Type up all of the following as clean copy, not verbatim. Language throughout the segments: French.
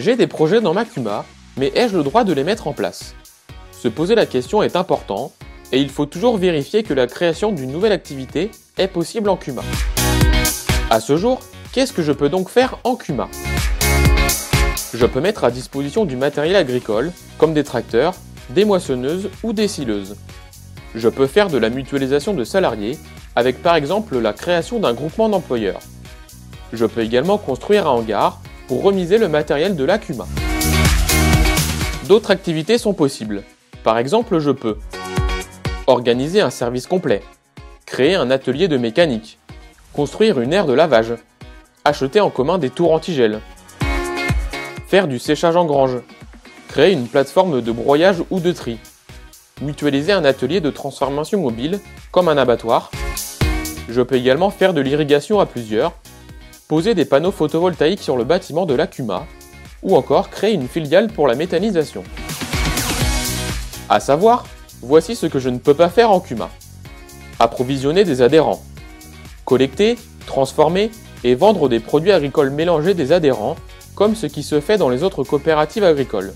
J'ai des projets dans ma CUMA, mais ai-je le droit de les mettre en place? Se poser la question est important, et il faut toujours vérifier que la création d'une nouvelle activité est possible en CUMA. À ce jour, qu'est-ce que je peux donc faire en CUMA? Je peux mettre à disposition du matériel agricole, comme des tracteurs, des moissonneuses ou des sileuses. Je peux faire de la mutualisation de salariés, avec par exemple la création d'un groupement d'employeurs. Je peux également construire un hangar pour remiser le matériel de la CUMA. D'autres activités sont possibles. Par exemple, je peux organiser un service complet, créer un atelier de mécanique, construire une aire de lavage, acheter en commun des tours antigel, faire du séchage en grange, créer une plateforme de broyage ou de tri, mutualiser un atelier de transformation mobile comme un abattoir. Je peux également faire de l'irrigation à plusieurs, poser des panneaux photovoltaïques sur le bâtiment de la CUMA, ou encore créer une filiale pour la méthanisation. À savoir, voici ce que je ne peux pas faire en CUMA. Approvisionner des adhérents, collecter, transformer et vendre des produits agricoles mélangés des adhérents, comme ce qui se fait dans les autres coopératives agricoles.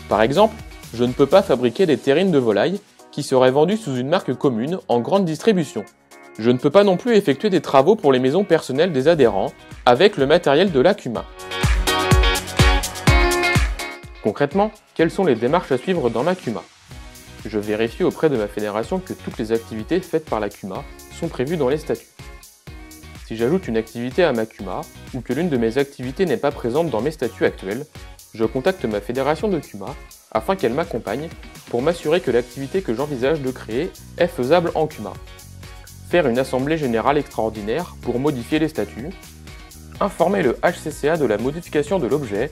Par exemple, je ne peux pas fabriquer des terrines de volaille qui seraient vendues sous une marque commune en grande distribution. Je ne peux pas non plus effectuer des travaux pour les maisons personnelles des adhérents avec le matériel de la CUMA. Concrètement, quelles sont les démarches à suivre dans ma CUMA? Je vérifie auprès de ma fédération que toutes les activités faites par la CUMA sont prévues dans les statuts. Si j'ajoute une activité à ma CUMA ou que l'une de mes activités n'est pas présente dans mes statuts actuels, je contacte ma fédération de CUMA afin qu'elle m'accompagne pour m'assurer que l'activité que j'envisage de créer est faisable en CUMA. Faire une assemblée générale extraordinaire pour modifier les statuts, informer le HCCA de la modification de l'objet,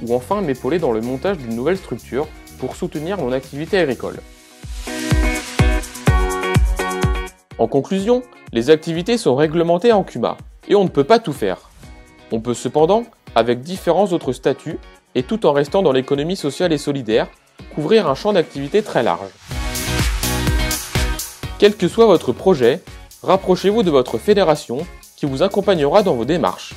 ou enfin m'épauler dans le montage d'une nouvelle structure pour soutenir mon activité agricole. En conclusion, les activités sont réglementées en CUMA et on ne peut pas tout faire. On peut cependant, avec différents autres statuts et tout en restant dans l'économie sociale et solidaire, couvrir un champ d'activité très large. Quel que soit votre projet, rapprochez-vous de votre fédération qui vous accompagnera dans vos démarches.